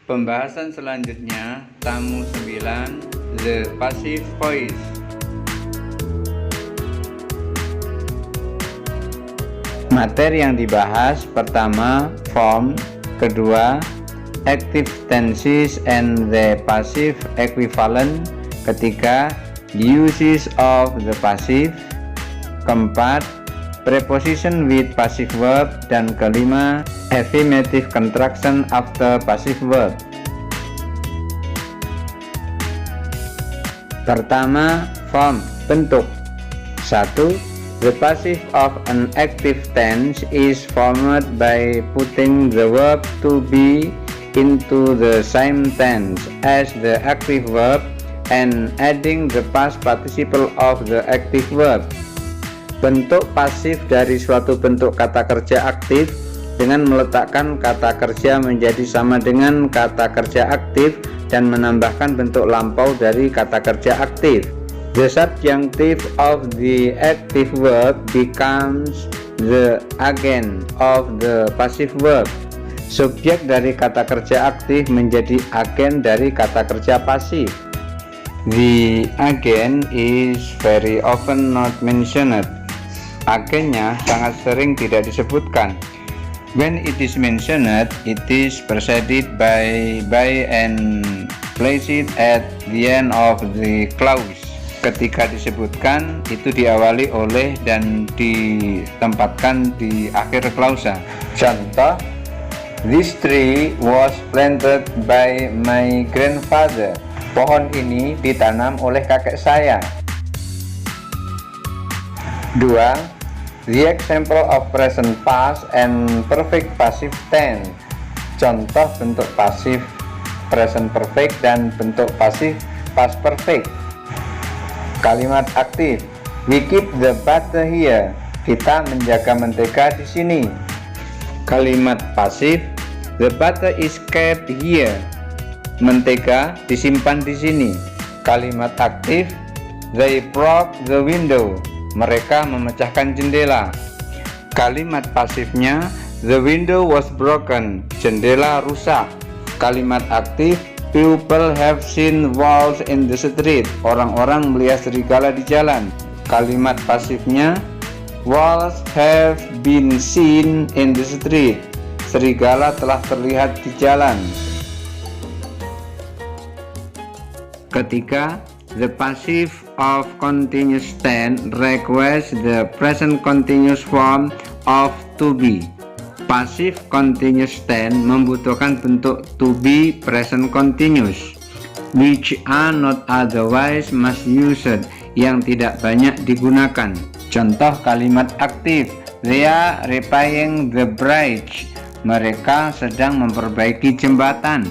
Pembahasan selanjutnya, tamu 9, the passive voice. Materi yang dibahas pertama, form, kedua, active tenses and the passive equivalent, ketiga, uses of the passive, keempat, preposition with passive verb, dan kelima, affirmative contraction after passive verb. Pertama, form, bentuk. 1. The passive of an active tense is formed by putting the verb to be into the same tense as the active verb and adding the past participle of the active verb. Bentuk pasif dari suatu bentuk kata kerja aktif dengan meletakkan kata kerja menjadi sama dengan kata kerja aktif dan menambahkan bentuk lampau dari kata kerja aktif. The subjunctive of the active verb becomes the agent of the passive verb. Subjek dari kata kerja aktif menjadi agen dari kata kerja pasif. The agent is very often not mentioned. Agennya sangat sering tidak disebutkan. When it is mentioned, it is preceded by and placed at the end of the clause. Ketika disebutkan, itu diawali oleh dan ditempatkan di akhir klausa. Contoh, this tree was planted by my grandfather. Pohon ini ditanam oleh kakek saya. 2. The example of present past and perfect passive tense. Contoh bentuk pasif present perfect dan bentuk pasif past perfect. Kalimat aktif. We keep the butter here. Kita menjaga mentega di sini. Kalimat pasif. The butter is kept here. Mentega disimpan di sini. Kalimat aktif. They broke the window. Mereka memecahkan jendela. Kalimat pasifnya, the window was broken. Jendela rusak. Kalimat aktif, people have seen wolves in the street. Orang-orang melihat serigala di jalan. Kalimat pasifnya, wolves have been seen in the street. Serigala telah terlihat di jalan. Ketiga, the passive of continuous tense requires the present continuous form of to be. Passive continuous tense membutuhkan bentuk to be present continuous, which are not otherwise much used, yang tidak banyak digunakan. Contoh kalimat aktif, they are repairing the bridge. Mereka sedang memperbaiki jembatan.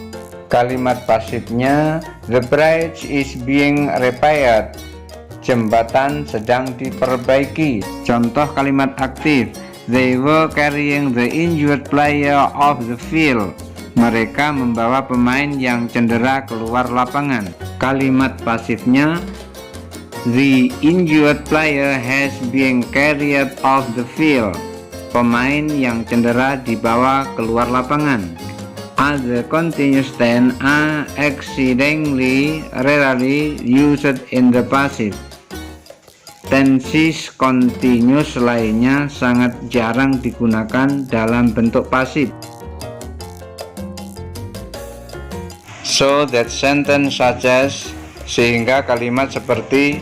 Kalimat pasifnya, the bridge is being repaired. Jembatan sedang diperbaiki. Contoh kalimat aktif, they were carrying the injured player off the field. Mereka membawa pemain yang cedera keluar lapangan. Kalimat pasifnya, the injured player has been carried off the field. Pemain yang cedera dibawa keluar lapangan. Other continuous tense are exceedingly rarely used in the passive. Tenses continuous lainnya sangat jarang digunakan dalam bentuk pasif. So that sentence suggests, sehingga kalimat seperti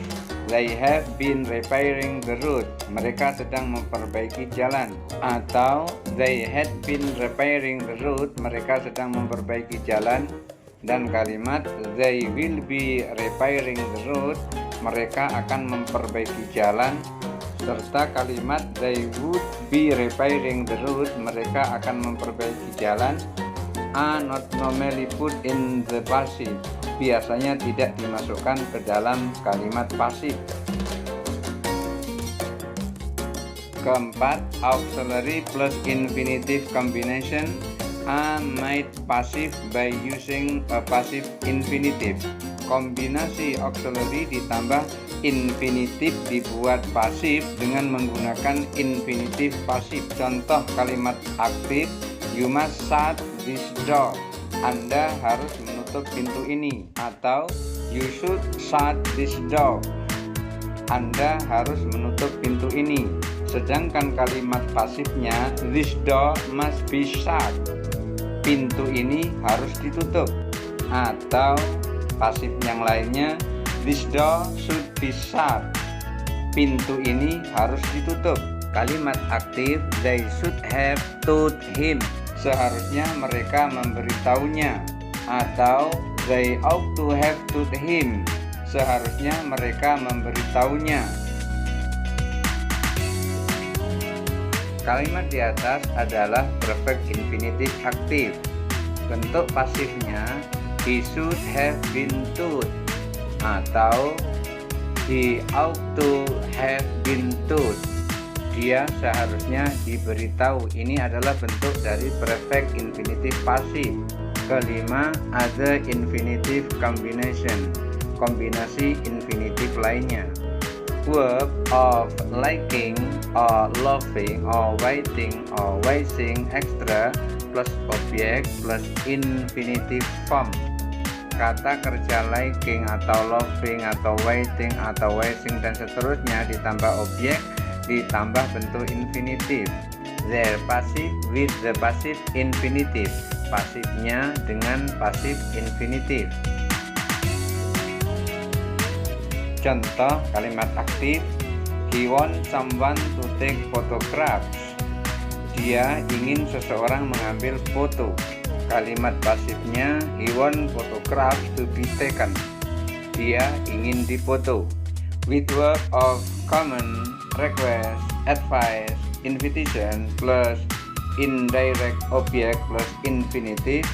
they have been repairing the road. Mereka sedang memperbaiki jalan. Atau they had been repairing the road. Mereka sedang memperbaiki jalan. Dan kalimat they will be repairing the road. Mereka akan memperbaiki jalan. Serta kalimat they would be repairing the road. Mereka akan memperbaiki jalan are not normally put in the passive. Biasanya tidak dimasukkan ke dalam kalimat pasif. Keempat, auxiliary plus infinitive combination are made passive by using a passive infinitive. Kombinasi auxiliary ditambah infinitif dibuat pasif dengan menggunakan infinitif pasif. Contoh kalimat aktif, you must shut this door. Anda harus menutup pintu ini, atau you should shut this door. Anda harus menutup pintu ini. Sedangkan kalimat pasifnya this door must be shut. Pintu ini harus ditutup. Atau pasif yang lainnya this door should be shut. Pintu ini harus ditutup. Kalimat aktif they should have told him. Seharusnya mereka memberitahunya. Atau they ought to have told him. Seharusnya mereka memberitahunya. Kalimat di atas adalah perfect infinitive aktif. Bentuk pasifnya he should have been told atau he ought to have been told. Dia seharusnya diberitahu. Ini adalah bentuk dari perfect infinitive pasif. Kelima, other infinitive combination. Kombinasi infinitif lainnya. Verb of liking or loving or waiting or wishing extra plus object plus infinitive form. Kata kerja liking atau loving atau waiting atau wishing dan seterusnya ditambah objek ditambah bentuk infinitif. Their passive with the passive infinitive. Pasifnya dengan pasif infinitif. Contoh kalimat aktif, he wants someone to take photographs. Dia ingin seseorang mengambil foto. Kalimat pasifnya, he wants photographs to be taken. Dia ingin difoto. With verb of command, request, advice, invitation plus indirect object plus infinitive.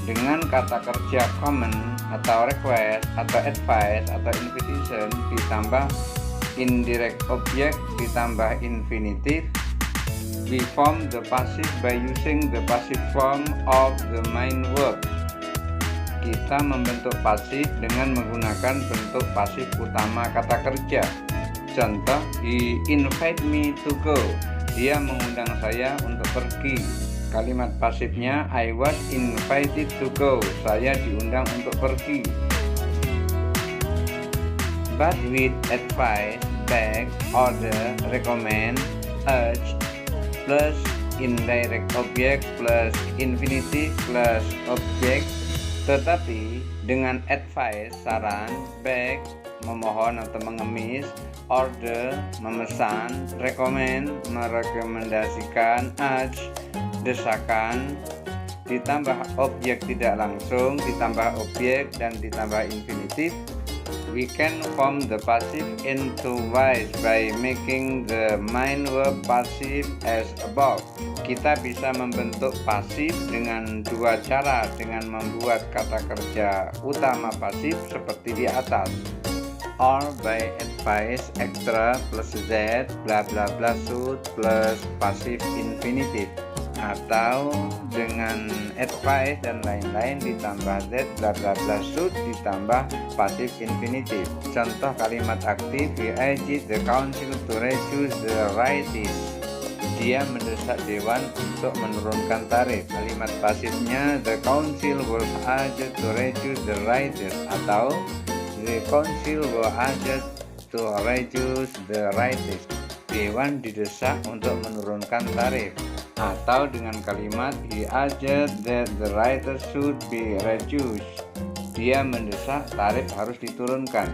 Dengan kata kerja common atau request atau advice atau invitation ditambah indirect object ditambah infinitive, we form the passive by using the passive form of the main verb. Kita membentuk pasif dengan menggunakan bentuk pasif utama kata kerja. Contoh, he invite me to go. Dia mengundang saya untuk pergi. Kalimat pasifnya I was invited to go. Saya diundang untuk pergi. But with advice, beg, order, recommend, urge plus indirect object plus infinitive plus object. Tetapi dengan advice, saran, beg, memohon atau mengemis, order, memesan, recommend, merekomendasikan, urge, desakan, ditambah objek tidak langsung, ditambah objek dan ditambah infinitif, we can form the passive into wise by making the main verb passive as above. Kita bisa membentuk pasif dengan dua cara, dengan membuat kata kerja utama pasif seperti di atas, or by advice extra plus z bla bla bla should plus pasif infinitif, atau dengan advice dan lain-lain ditambah z bla bla bla should ditambah pasif infinitif. Contoh kalimat aktif, he urged the council to reduce the rights. Dia mendesak dewan untuk menurunkan tarif. Kalimat pasifnya the council was urged to reduce the rights atau the council was urged to reduce the rights. Dewan didesak untuk menurunkan tarif. Atau dengan kalimat he urged that the rights should be reduced. Dia mendesak tarif harus diturunkan.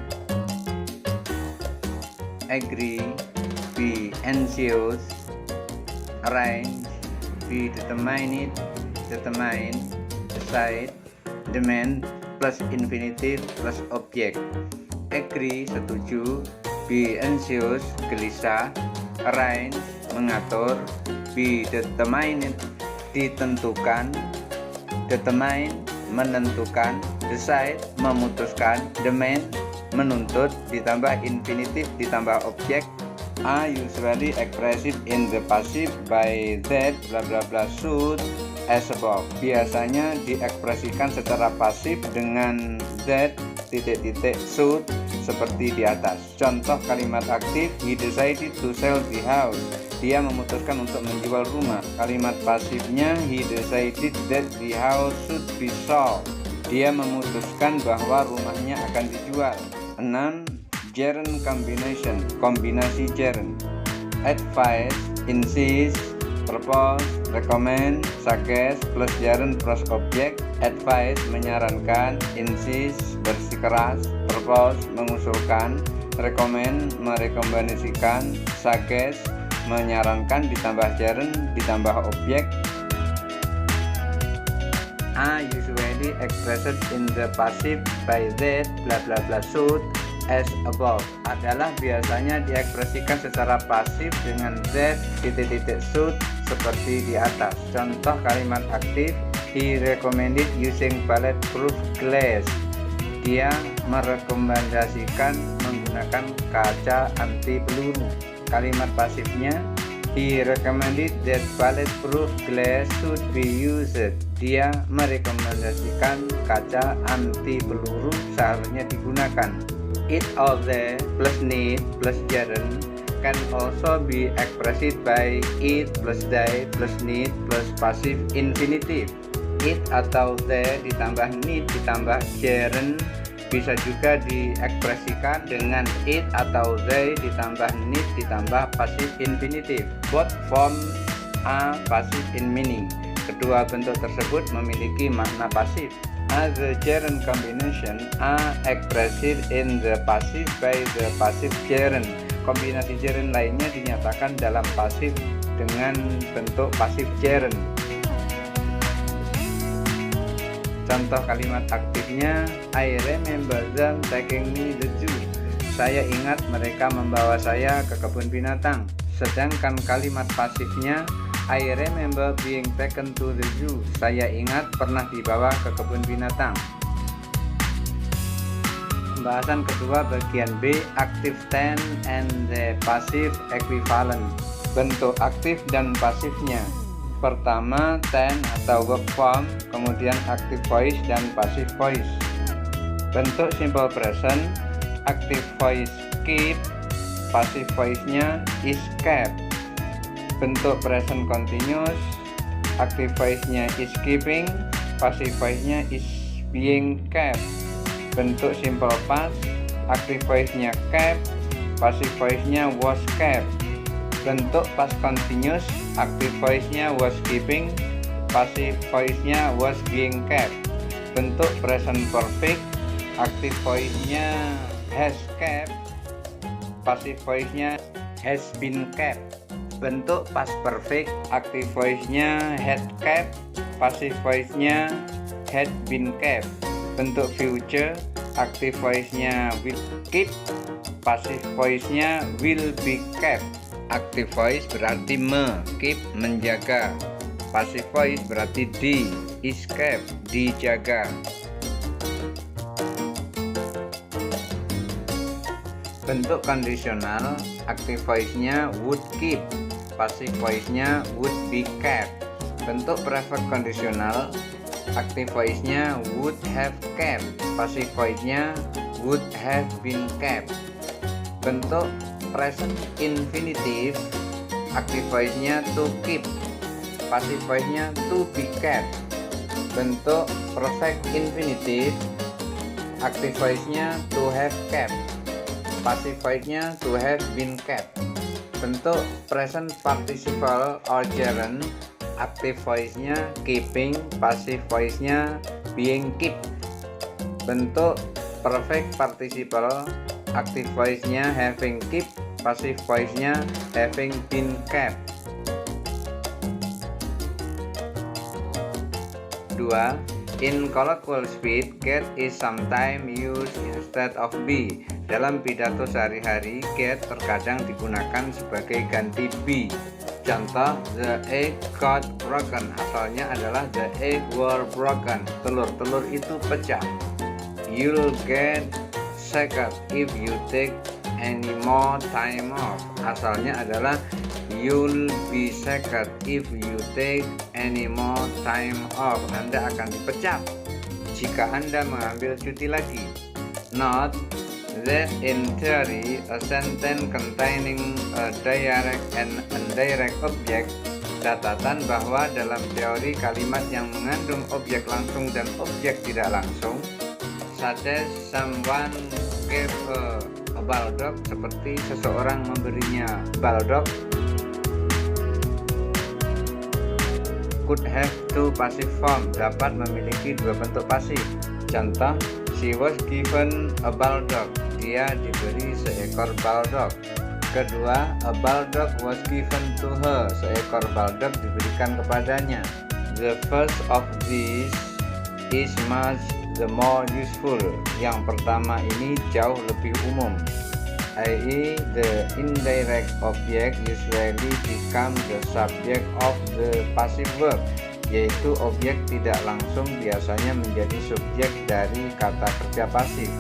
Agree, be anxious, arrange, be determined, determine, decide, demand plus infinitive plus objek. Agree, setuju, be anxious, gelisah, arrange, mengatur, be determined, ditentukan, determine, menentukan, decide, memutuskan, demand, menuntut, ditambah infinitif, ditambah objek, are usually expressed in the passive by that bla bla bla should as above. Biasanya diekspresikan secara pasif dengan that titik-titik should seperti di atas. Contoh kalimat aktif, he decided to sell the house. Dia memutuskan untuk menjual rumah. Kalimat pasifnya he decided that the house should be sold. Dia memutuskan bahwa rumahnya akan dijual. 6. Gerund combination, kombinasi gerund. Advise, insist, propose, recommend, suggest plus gerund plus objek. Advise menyarankan, insist bersikeras, propose mengusulkan, recommend merekomendasikan, suggest menyarankan ditambah gerund ditambah objek. Are usually expressed in the passive by that bla bla bla should as above, adalah biasanya diekspresikan secara pasif dengan that titik-titik should seperti di atas. Contoh kalimat aktif, he recommended using bulletproof glass. Dia merekomendasikan menggunakan kaca anti peluru. Kalimat pasifnya, he recommended that bulletproof glass should be used. Dia merekomendasikan kaca anti peluru seharusnya digunakan. It or the plus need plus gerund can also be expressed by it plus they plus need plus passive infinitive. It atau the ditambah need ditambah gerund bisa juga diekspresikan dengan it atau they ditambah need ditambah passive infinitive. Both forms are passive in meaning. Kedua bentuk tersebut memiliki makna pasif. Other gerund combination are expressed in the passive by the passive gerund. Kombinasi gerund lainnya dinyatakan dalam pasif dengan bentuk passive gerund. Contoh kalimat aktifnya, I remember them taking me the zoo. Saya ingat mereka membawa saya ke kebun binatang. Sedangkan kalimat pasifnya, I remember being taken to the zoo. Saya ingat pernah dibawa ke kebun binatang. Pembahasan kedua bagian B, active tense and the passive equivalent. Bentuk aktif dan pasifnya. Pertama, tense atau verb form, kemudian active voice dan passive voice. Bentuk simple present, active voice keep, passive voice-nya is kept. Bentuk present continuous, active voice-nya is keeping, passive voice-nya is being kept. Bentuk simple past, active voice-nya kept, passive voice-nya was kept. Bentuk past continuous, active voice-nya was keeping, passive voice-nya was being kept. Bentuk present perfect, active voice-nya has kept, passive voice-nya has been kept. Bentuk past perfect, active voice-nya had kept, passive voice-nya had been kept. Bentuk future, active voice-nya will keep, passive voice-nya will be kept. Active voice berarti keep menjaga. Passive voice berarti is kept dijaga. Bentuk kondisional, active voice-nya would keep, passive voice-nya would be kept. Bentuk perfect kondisional, active voice-nya would have kept, passive voice-nya would have been kept. Bentuk present infinitive, active voice-nya to keep, passive voice-nya to be kept. Bentuk perfect infinitive, active voice-nya to have kept, passive voice-nya to have been kept. Bentuk present participle or gerund, active voice-nya keeping, passive voice-nya being kept. Bentuk perfect participle, active voice-nya having kept, passive voice-nya having been kept. 2. In colloquial speech, get is sometimes used instead of be. Dalam pidato sehari-hari, get terkadang digunakan sebagai ganti be. Contoh, the egg got broken. Asalnya adalah the egg were broken. Telur-telur itu pecah. You'll get sick if you take any more time off. Asalnya adalah you'll be sick if you take any more time off. Anda akan dipecat jika Anda mengambil cuti lagi. Note that in theory a sentence containing a direct and indirect object Catatan bahwa dalam teori kalimat yang mengandung objek langsung dan objek tidak langsung, such as someone gave a bulldog, seperti seseorang memberinya bulldog, could have two passive form, dapat memiliki dua bentuk pasif. Contoh, she was given a bulldog, dia diberi seekor bulldog. Kedua, a bulldog was given to her, seekor bulldog diberikan kepadanya. The first of these is much the more useful. Yang pertama ini jauh lebih umum, i.e. the indirect object usually become the subject of the passive verb, yaitu objek tidak langsung biasanya menjadi subjek dari kata kerja pasif.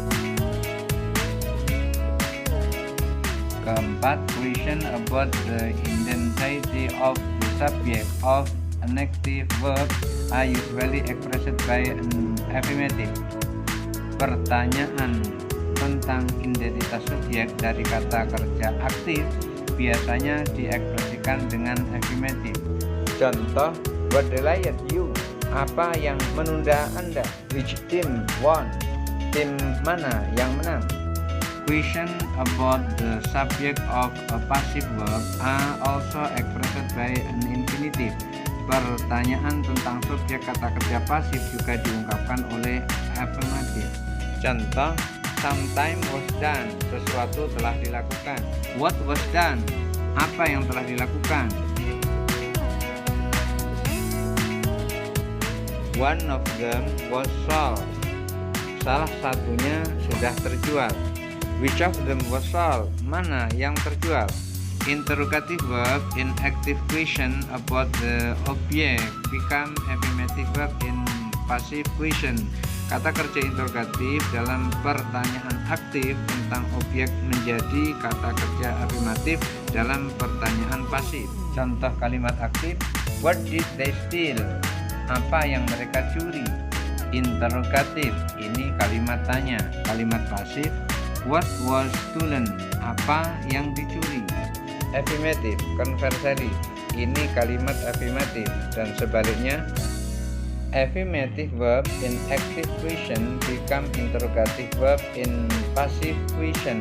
Keempat, question about the identity of the subject of an active verb are usually expressed by an affirmative. Pertanyaan tentang identitas subjek dari kata kerja aktif biasanya diekspresikan dengan affirmative. Contoh, what delayed you? Apa yang menunda Anda? Which team won? Tim mana yang menang? Question about the subject of a passive verb are also expressed by an infinitive. Pertanyaan tentang subjek kata kerja pasif juga diungkapkan oleh affirmative. Contoh, sometime was done, sesuatu telah dilakukan. What was done? Apa yang telah dilakukan? One of them was sold, salah satunya sudah terjual. Which of them was sold? Mana yang terjual? Interrogative verb in active question about the object become affirmative verb in passive question. Kata kerja interrogatif dalam pertanyaan aktif tentang objek menjadi kata kerja afirmatif dalam pertanyaan pasif. Contoh kalimat aktif, what did they steal? Apa yang mereka curi? Interrogatif, ini kalimat tanya. Kalimat pasif, what was stolen? Apa yang dicuri? Affirmative, conversely, ini kalimat afirmatif. Dan sebaliknya, affirmative verb in active question become interrogative verb in passive question.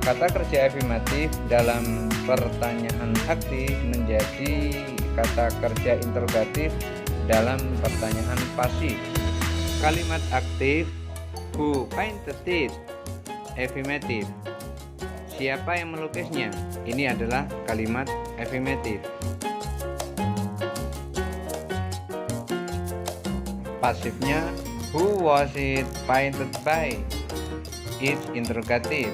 Kata kerja afirmatif dalam pertanyaan aktif menjadi kata kerja interrogatif dalam pertanyaan pasif. Kalimat aktif, who painted it? Affirmative. Siapa yang melukisnya? Ini adalah kalimat affirmative. Pasifnya, who was it painted by? It's interrogative.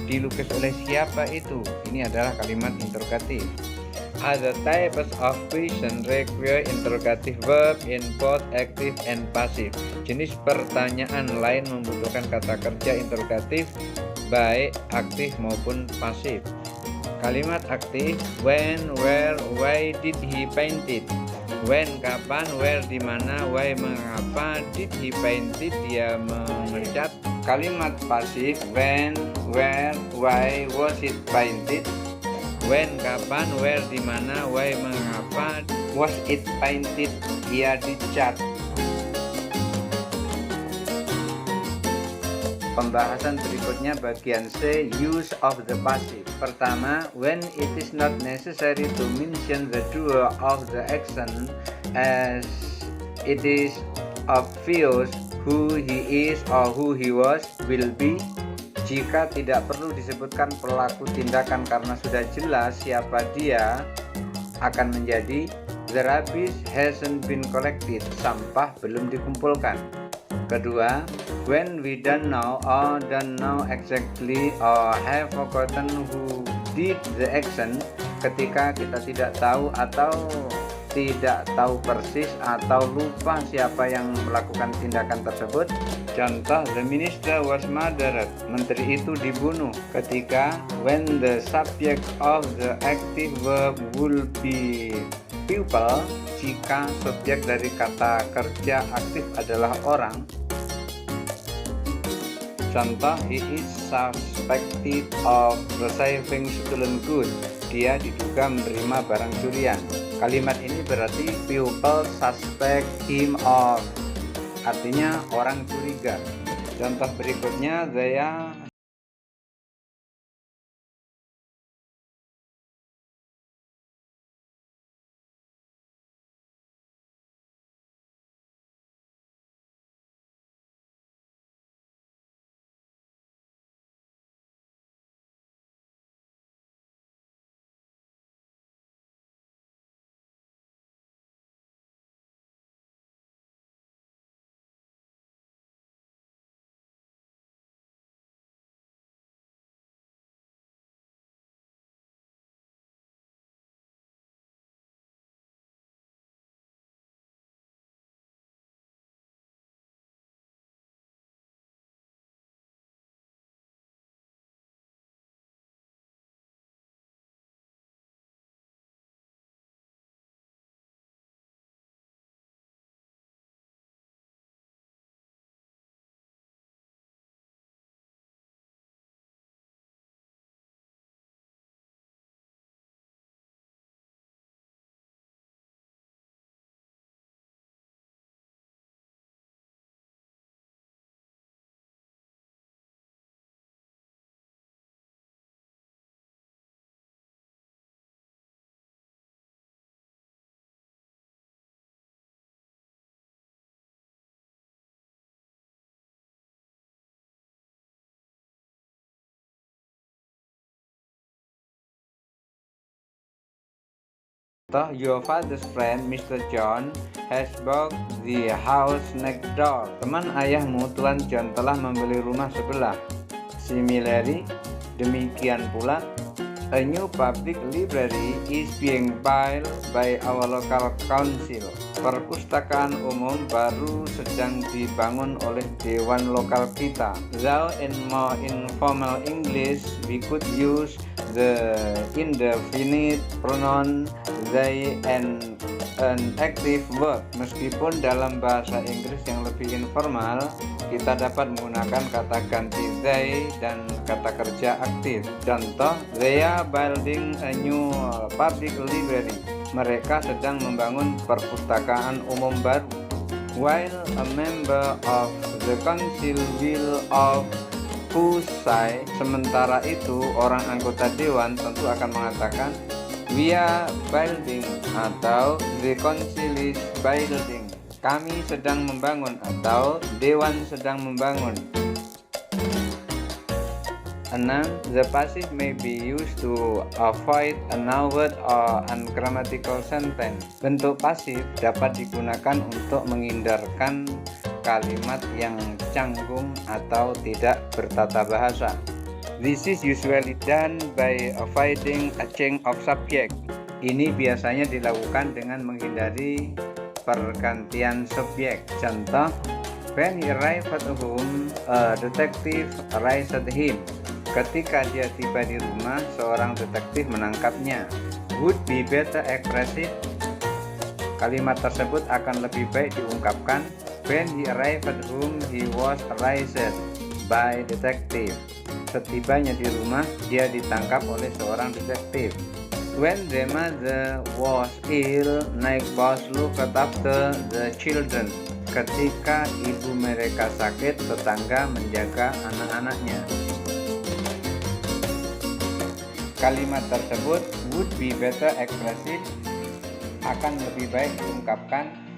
Dilukis oleh siapa itu? Ini adalah kalimat interrogatif. Other types of question require interrogative verb in both active and passive. Jenis pertanyaan lain membutuhkan kata kerja interrogatif baik aktif maupun pasif. Kalimat aktif, when, where, why did he paint it? When, kapan, where, di mana, why, mengapa, did he paint it, dia mengecat. Kalimat pasif, when, where, why was it painted? When, kapan, where, di mana, why, mengapa, was it painted, ia dicat. Pembahasan berikutnya bagian C, use of the passive. Pertama, when it is not necessary to mention the doer of the action as it is obvious who he is or who he was, will be. Jika tidak perlu disebutkan pelaku tindakan karena sudah jelas siapa dia akan menjadi. The rubbish hasn't been collected, sampah belum dikumpulkan. Kedua, when we don't know or don't know exactly or have forgotten who did the action, ketika kita tidak tahu atau tidak tahu persis atau lupa siapa yang melakukan tindakan tersebut. Contoh, the minister was murdered, menteri itu dibunuh. Ketika when the subject of the active verb will be people, jika subjek dari kata kerja aktif adalah orang. Contoh, he is suspected of receiving stolen goods. dia diduga menerima barang curian. Kalimat ini berarti people suspect him of, artinya orang curiga. Contoh berikutnya, saya your father's friend, Mr. John, has bought the house next door. Teman ayahmu, Tuan John, telah membeli rumah sebelah. Similarly, demikian pula, a new public library is being built by our local council. Perpustakaan umum baru sedang dibangun oleh dewan lokal kita. Though in more informal English, we could use the indefinite pronoun they and an active verb. Meskipun dalam bahasa Inggris yang lebih informal, kita dapat menggunakan kata ganti they dan kata kerja aktif. Contoh, they are building a new public library. Mereka sedang membangun perpustakaan umum baru. While a member of the council will of whose side, sementara itu orang anggota dewan tentu akan mengatakan we are building atau the council is building. Kami sedang membangun atau dewan sedang membangun. 6. The passive may be used to avoid an awkward or ungrammatical sentence. Bentuk pasif dapat digunakan untuk menghindarkan kalimat yang canggung atau tidak bertata bahasa. This is usually done by avoiding a change of subject. Ini biasanya dilakukan dengan menghindari pergantian subjek. Contoh, when he arrived at home, a detective arrested him. Ketika dia tiba di rumah, seorang detektif menangkapnya. Would be better expressed. Kalimat tersebut akan lebih baik diungkapkan when he arrived at home, he was arrested by detective. Setibanya di rumah, dia ditangkap oleh seorang detektif. When the mother was ill, neighbors looked after the children. Ketika ibu mereka sakit, tetangga menjaga anak-anaknya. Kalimat tersebut would be better expressed akan lebih baik diungkapkan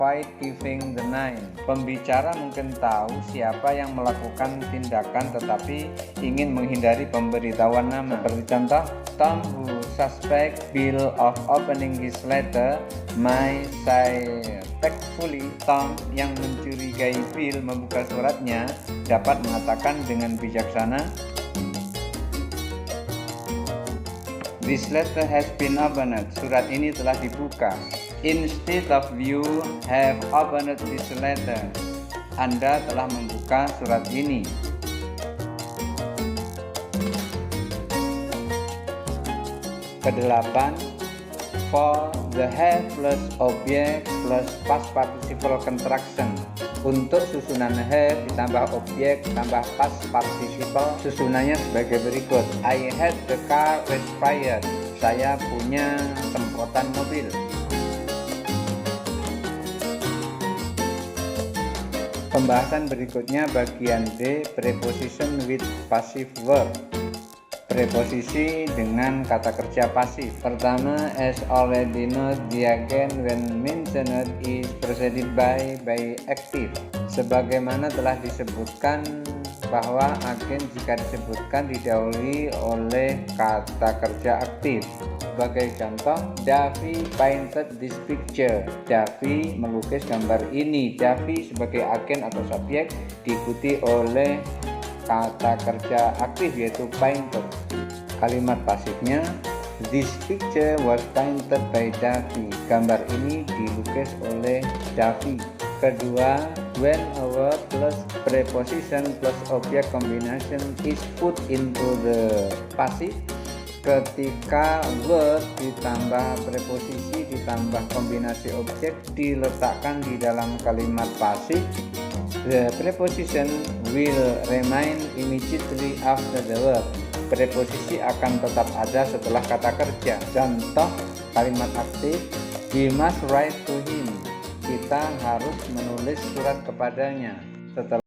avoid giving the name. Pembicara mungkin tahu siapa yang melakukan tindakan tetapi ingin menghindari pemberitahuan nama. Seperti contoh, Tom who suspect Bill of opening his letter may say tactfully. Tom yang mencurigai Bill membuka suratnya dapat mengatakan dengan bijaksana, "This letter has been opened." Surat ini telah dibuka. Instead of you have opened this letter. Anda telah membuka surat ini. Kedelapan, for the have plus object plus past participle contraction. Untuk susunan have ditambah objek tambah past participle, susunannya sebagai berikut. I had the car expired. Saya punya semprotan mobil. Pembahasan berikutnya bagian D, preposition with passive verb. Preposisi dengan kata kerja pasif. Pertama, as already noted, the agent when mentioned is preceded by active. Sebagaimana telah disebutkan bahwa agen jika disebutkan didahului oleh kata kerja aktif. Sebagai contoh, Davi painted this picture. Davi melukis gambar ini. Davi sebagai agen atau subjek diikuti oleh kata kerja aktif yaitu painted. Kalimat pasifnya, this picture was painted by Davi. Gambar ini dilukis oleh Davi. Kedua, when a verb plus preposition plus object combination is put into the passive. Ketika verb ditambah preposisi ditambah kombinasi objek diletakkan di dalam kalimat pasif, the preposition will remain immediately after the verb. Preposisi akan tetap ada setelah kata kerja. Contoh kalimat aktif, we must write to him. Kita harus menulis surat kepadanya. Setelah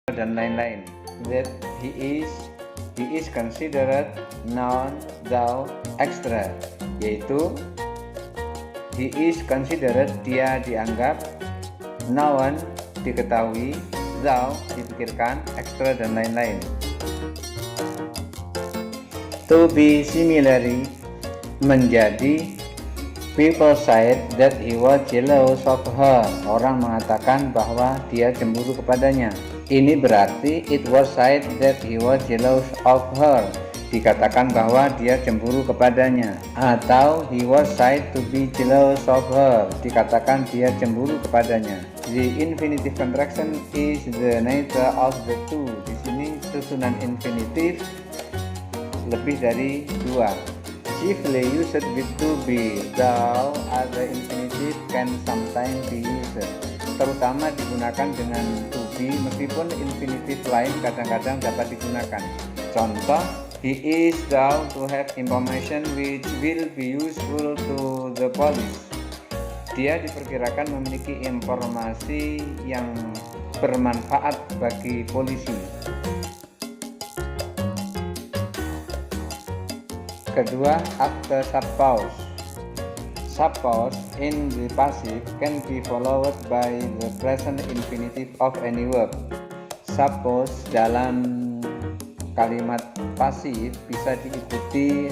dan lain-lain. That he is considered noun, thou, extra, yaitu he is considered dia dianggap, noun diketahui, thou dipikirkan, extra dan lain-lain. To be similarly menjadi, people said that he was jealous of her. Orang mengatakan bahwa dia cemburu kepadanya. Ini berarti it was said that he was jealous of her. Dikatakan bahwa dia cemburu kepadanya. Atau he was said to be jealous of her. Dikatakan dia cemburu kepadanya. The infinitive contraction is the nature of the two. Di sini susunan infinitif lebih dari dua. Chiefly used with to be, though other infinitive can sometimes be used. Terutama digunakan dengan to be, meskipun infinitif lain kadang-kadang dapat digunakan. Contoh, He is thought to have information which will be useful to the police. Dia diperkirakan memiliki informasi yang bermanfaat bagi polisi. Kedua, akte suppose. Suppose in the passive can be followed by the present infinitive of any verb. Suppose dalam kalimat pasif bisa diikuti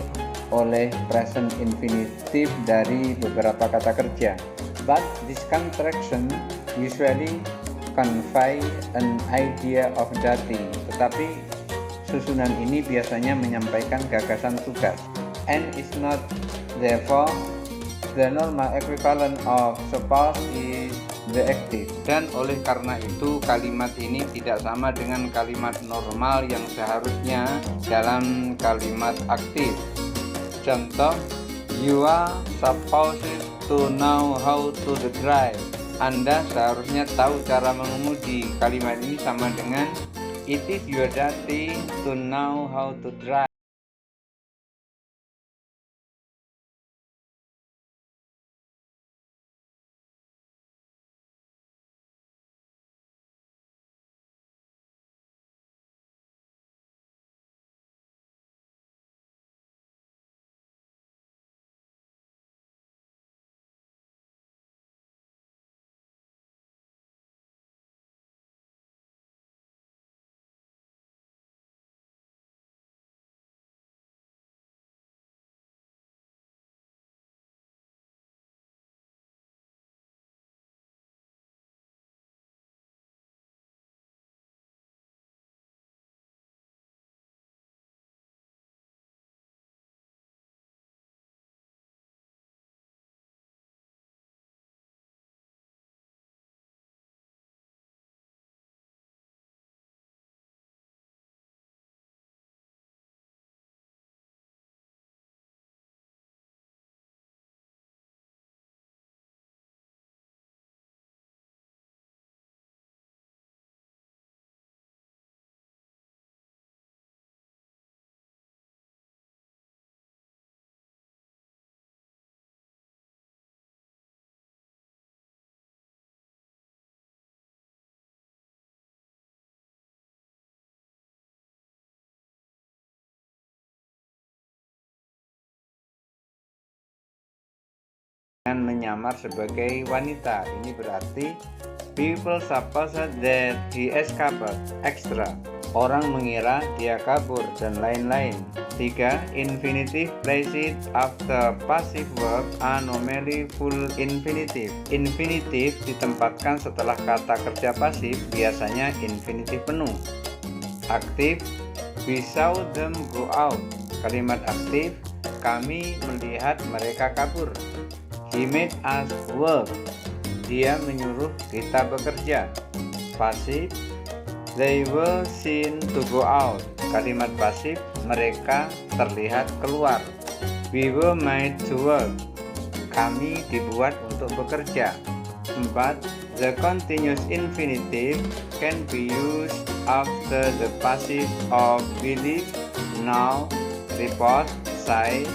oleh present infinitive dari beberapa kata kerja. But this contraction usually convey an idea of duty. Tetapi susunan ini biasanya menyampaikan gagasan tugas. And is not therefore the normal equivalent of suppose is the active. Dan oleh karena itu kalimat ini tidak sama dengan kalimat normal yang seharusnya dalam kalimat aktif. Contoh, you are supposed to know how to drive. Anda seharusnya tahu cara mengemudi. Kalimat ini sama dengan it is your duty to know how to drive. Dengan menyamar sebagai wanita. Ini berarti people suppose that he escaped. Extra, orang mengira dia kabur, dan lain-lain. 3. Infinitive placed after passive verb are normally full infinitive. Infinitif ditempatkan setelah kata kerja pasif, biasanya infinitif penuh. Aktif, we saw them go out. Kalimat aktif, kami melihat mereka kabur. He made us work. Dia menyuruh kita bekerja. Pasif, they were seen to go out. Kalimat pasif, mereka terlihat keluar. We were made to work. Kami dibuat untuk bekerja. 4. The continuous infinitive can be used after the passive of believe, know, report, say,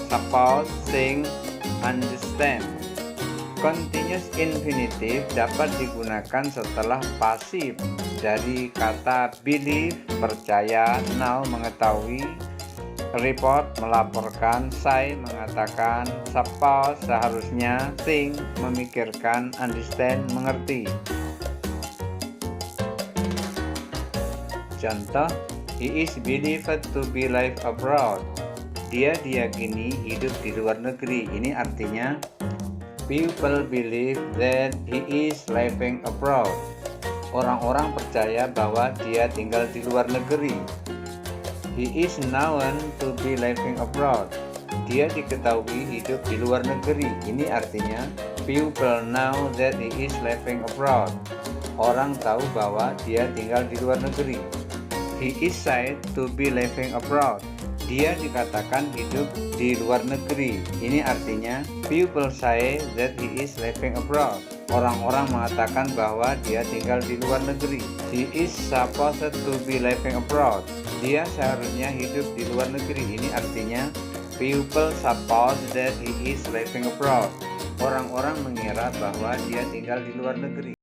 suppose, sing, understand. Continuous infinitive dapat digunakan setelah pasif dari kata believe, percaya, know, mengetahui, report, melaporkan, say, mengatakan, suppose, seharusnya, think, memikirkan, understand, mengerti. Contoh, he is believed to be live abroad. Dia diyakini hidup di luar negeri. Ini artinya people believe that he is living abroad. Orang-orang percaya bahwa dia tinggal di luar negeri. He is known to be living abroad. Dia diketahui hidup di luar negeri. Ini artinya people know that he is living abroad. Orang tahu bahwa dia tinggal di luar negeri. He is said to be living abroad. Dia dikatakan hidup di luar negeri. Ini artinya people say that he is living abroad. Orang-orang mengatakan bahwa dia tinggal di luar negeri. He is supposed to be living abroad. Dia seharusnya hidup di luar negeri. Ini artinya people suppose that he is living abroad. Orang-orang mengira bahwa dia tinggal di luar negeri.